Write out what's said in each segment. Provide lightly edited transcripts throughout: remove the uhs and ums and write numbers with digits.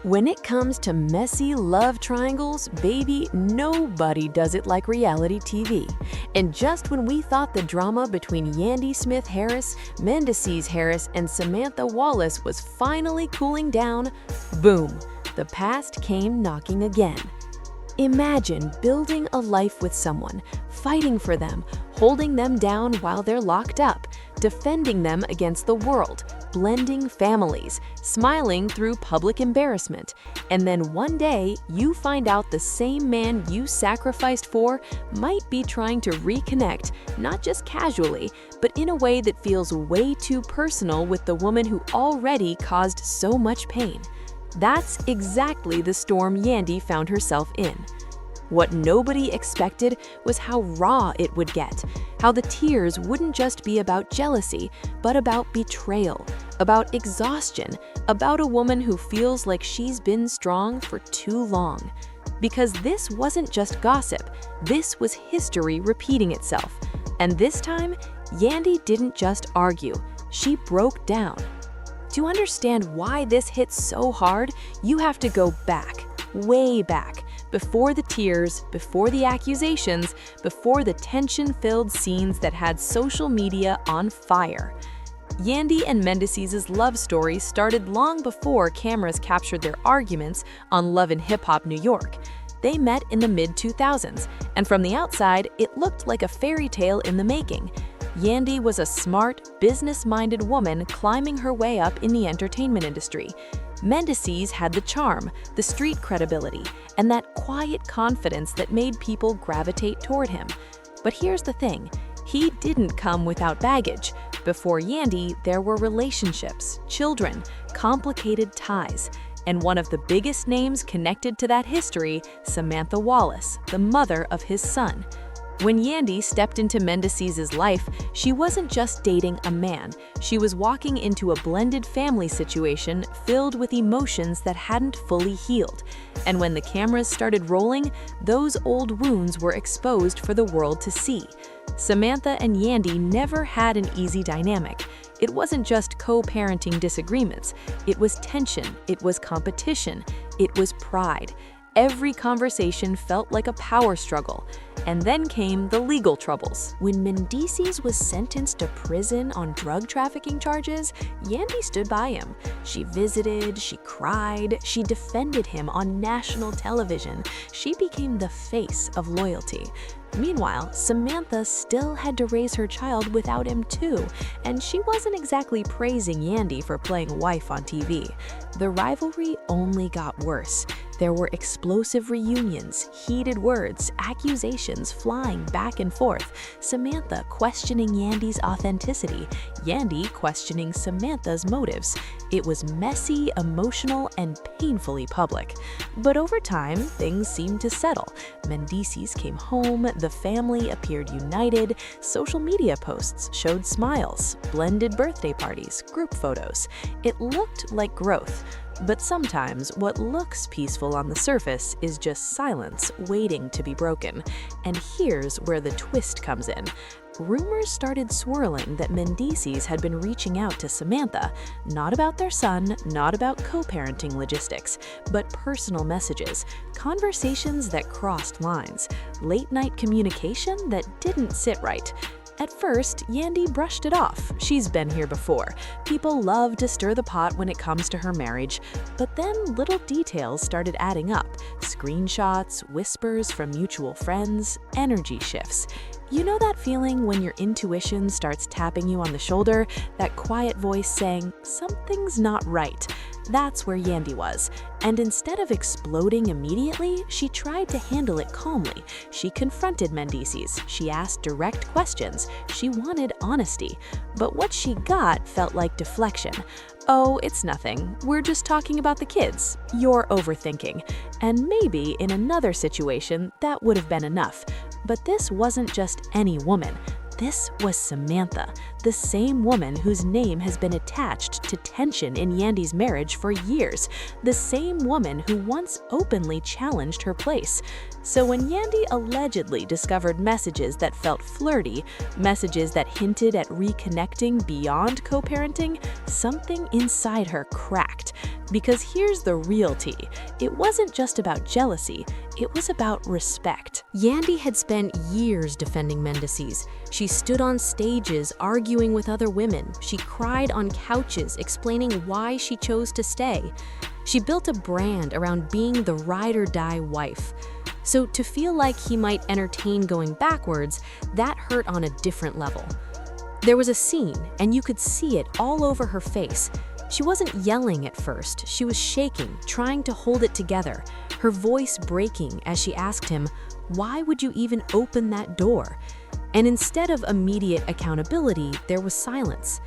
When it comes to messy love triangles, baby, nobody does it like reality TV. And just when we thought the drama between Yandy Smith Harris, Mendeecees Harris, and Samantha Wallace was finally cooling down, boom, the past came knocking again. Imagine building a life with someone, fighting for them, holding them down while they're locked up, defending them against the world, blending families, smiling through public embarrassment, and then one day you find out the same man you sacrificed for might be trying to reconnect, not just casually, but in a way that feels way too personal with the woman who already caused so much pain. That's exactly the storm Yandy found herself in. What nobody expected was how raw it would get, how the tears wouldn't just be about jealousy, but about betrayal, about exhaustion, about a woman who feels like she's been strong for too long. Because this wasn't just gossip, this was history repeating itself. And this time, Yandy didn't just argue, she broke down. To understand why this hits so hard, you have to go back, way back, before the tears, before the accusations, before the tension-filled scenes that had social media on fire. Yandy and Mendeecees' love story started long before cameras captured their arguments on Love and Hip Hop New York. They met in the mid-2000s, and from the outside, it looked like a fairy tale in the making. Yandy was a smart, business-minded woman climbing her way up in the entertainment industry. Mendeecees had the charm, the street credibility, and that quiet confidence that made people gravitate toward him. But here's the thing, he didn't come without baggage. Before Yandy, there were relationships, children, complicated ties, and one of the biggest names connected to that history, Samantha Wallace, the mother of his son. When Yandy stepped into Mendeecees' life, she wasn't just dating a man. She was walking into a blended family situation filled with emotions that hadn't fully healed. And when the cameras started rolling, those old wounds were exposed for the world to see. Samantha and Yandy never had an easy dynamic. It wasn't just co-parenting disagreements. It was tension, it was competition, it was pride. Every conversation felt like a power struggle. And then came the legal troubles. When Mendeecees was sentenced to prison on drug trafficking charges, Yandy stood by him. She visited, she cried, she defended him on national television. She became the face of loyalty. Meanwhile, Samantha still had to raise her child without him too, and she wasn't exactly praising Yandy for playing wife on TV. The rivalry only got worse. There were explosive reunions, heated words, accusations flying back and forth, Samantha questioning Yandy's authenticity, Yandy questioning Samantha's motives. It was messy, emotional, and painfully public. But over time, things seemed to settle. Mendeecees came home, the family appeared united, social media posts showed smiles, blended birthday parties, group photos. It looked like growth. But sometimes what looks peaceful on the surface is just silence waiting to be broken. And here's where the twist comes in. Rumors started swirling that Mendeecees had been reaching out to Samantha, not about their son, not about co-parenting logistics, but personal messages, conversations that crossed lines, late-night communication that didn't sit right. At first, Yandy brushed it off. She's been here before. People love to stir the pot when it comes to her marriage. But then little details started adding up. Screenshots, whispers from mutual friends, energy shifts. You know that feeling when your intuition starts tapping you on the shoulder, that quiet voice saying, something's not right? That's where Yandy was. And instead of exploding immediately, she tried to handle it calmly. She confronted Mendeecees. She asked direct questions. She wanted honesty. But what she got felt like deflection. Oh, it's nothing. We're just talking about the kids. You're overthinking. And maybe in another situation, that would have been enough. But this wasn't just any woman. This was Samantha, the same woman whose name has been attached to tension in Yandy's marriage for years, the same woman who once openly challenged her place. So when Yandy allegedly discovered messages that felt flirty, messages that hinted at reconnecting beyond co-parenting, something inside her cracked. Because here's the real tea. It wasn't just about jealousy, it was about respect. Yandy had spent years defending Mendeecees. She stood on stages arguing with other women. She cried on couches explaining why she chose to stay. She built a brand around being the ride-or-die wife. So to feel like he might entertain going backwards, that hurt on a different level. There was a scene, and you could see it all over her face. She wasn't yelling at first, she was shaking, trying to hold it together, her voice breaking as she asked him, "Why would you even open that door?" And instead of immediate accountability, there was silence.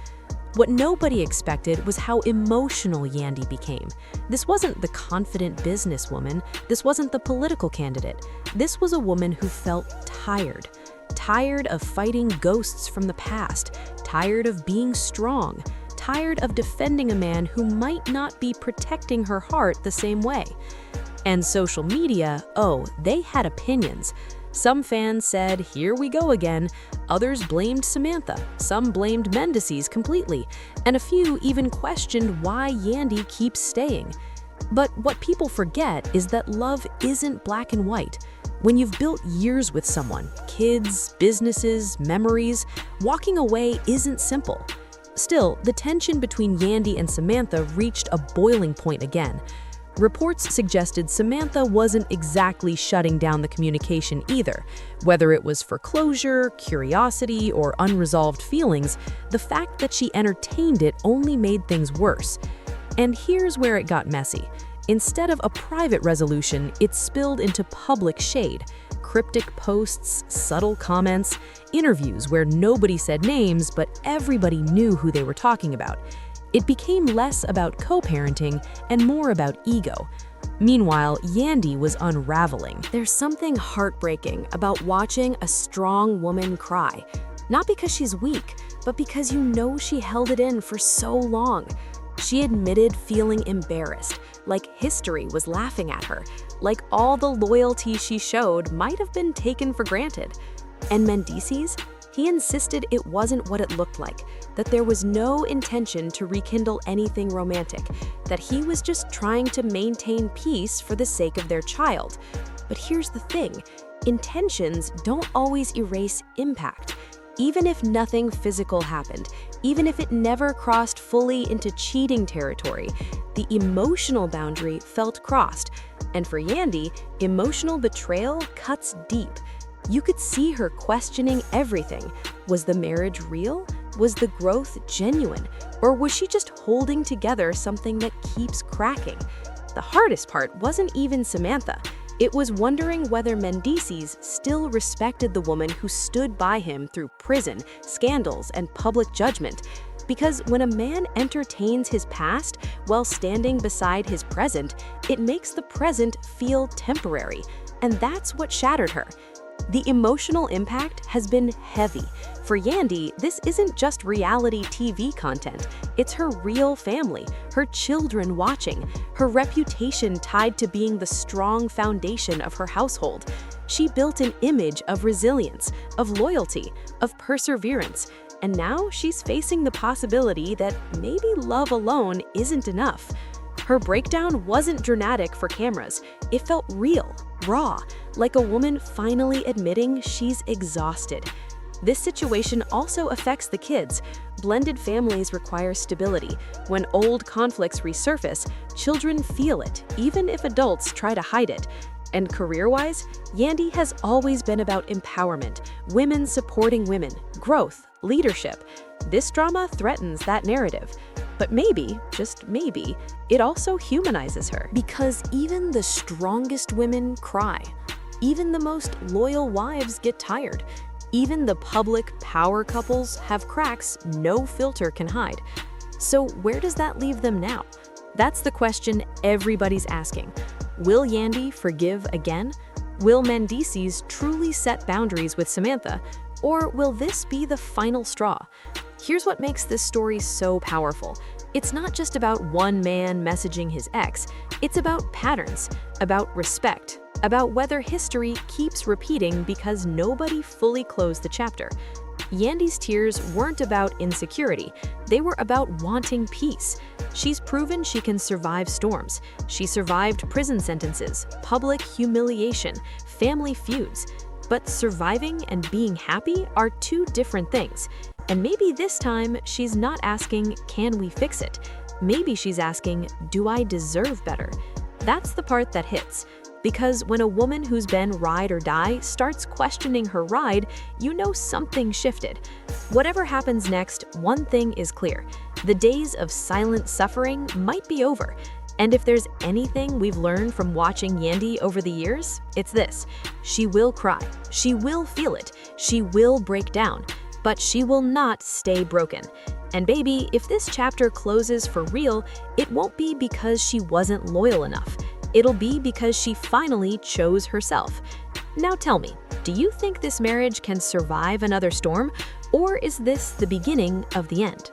What nobody expected was how emotional Yandy became. This wasn't the confident businesswoman, this wasn't the political candidate. This was a woman who felt tired. Tired of fighting ghosts from the past, tired of being strong, tired of defending a man who might not be protecting her heart the same way. And social media, oh, they had opinions. Some fans said, "Here we go again." Others blamed Samantha. Some blamed Mendeecees completely. And a few even questioned why Yandy keeps staying. But what people forget is that love isn't black and white. When you've built years with someone, kids, businesses, memories, walking away isn't simple. Still, the tension between Yandy and Samantha reached a boiling point again. Reports suggested Samantha wasn't exactly shutting down the communication either. Whether it was for closure, curiosity, or unresolved feelings, the fact that she entertained it only made things worse. And here's where it got messy. Instead of a private resolution, it spilled into public shade. Cryptic posts, subtle comments, interviews where nobody said names, but everybody knew who they were talking about. It became less about co-parenting and more about ego. Meanwhile, Yandy was unraveling. There's something heartbreaking about watching a strong woman cry. Not because she's weak, but because you know she held it in for so long. She admitted feeling embarrassed, like history was laughing at her, like all the loyalty she showed might have been taken for granted. And Mendeecees? He insisted it wasn't what it looked like, that there was no intention to rekindle anything romantic, that he was just trying to maintain peace for the sake of their child. But here's the thing, intentions don't always erase impact. Even if nothing physical happened, even if it never crossed fully into cheating territory, the emotional boundary felt crossed. And for Yandy, emotional betrayal cuts deep. You could see her questioning everything. Was the marriage real? Was the growth genuine? Or was she just holding together something that keeps cracking? The hardest part wasn't even Samantha. It was wondering whether Mendeecees still respected the woman who stood by him through prison, scandals, and public judgment. Because when a man entertains his past while standing beside his present, it makes the present feel temporary. And that's what shattered her. The emotional impact has been heavy. For Yandy, this isn't just reality TV content. It's her real family, her children watching, her reputation tied to being the strong foundation of her household. She built an image of resilience, of loyalty, of perseverance, and now she's facing the possibility that maybe love alone isn't enough. Her breakdown wasn't dramatic for cameras. It felt real, raw, like a woman finally admitting she's exhausted. This situation also affects the kids. Blended families require stability. When old conflicts resurface, children feel it, even if adults try to hide it. And career-wise, Yandy has always been about empowerment, women supporting women, growth, leadership. This drama threatens that narrative. But maybe, just maybe, it also humanizes her. Because even the strongest women cry. Even the most loyal wives get tired. Even the public power couples have cracks no filter can hide. So where does that leave them now? That's the question everybody's asking. Will Yandy forgive again? Will Mendeecees truly set boundaries with Samantha? Or will this be the final straw? Here's what makes this story so powerful. It's not just about one man messaging his ex, it's about patterns, about respect, about whether history keeps repeating because nobody fully closed the chapter. Yandy's tears weren't about insecurity, they were about wanting peace. She's proven she can survive storms. She survived prison sentences, public humiliation, family feuds. But surviving and being happy are two different things. And maybe this time she's not asking, can we fix it? Maybe she's asking, do I deserve better? That's the part that hits. Because when a woman who's been ride or die starts questioning her ride, you know something shifted. Whatever happens next, one thing is clear. The days of silent suffering might be over. And if there's anything we've learned from watching Yandy over the years, it's this. She will cry, she will feel it, she will break down, but she will not stay broken. And baby, if this chapter closes for real, it won't be because she wasn't loyal enough. It'll be because she finally chose herself. Now tell me, do you think this marriage can survive another storm, or is this the beginning of the end?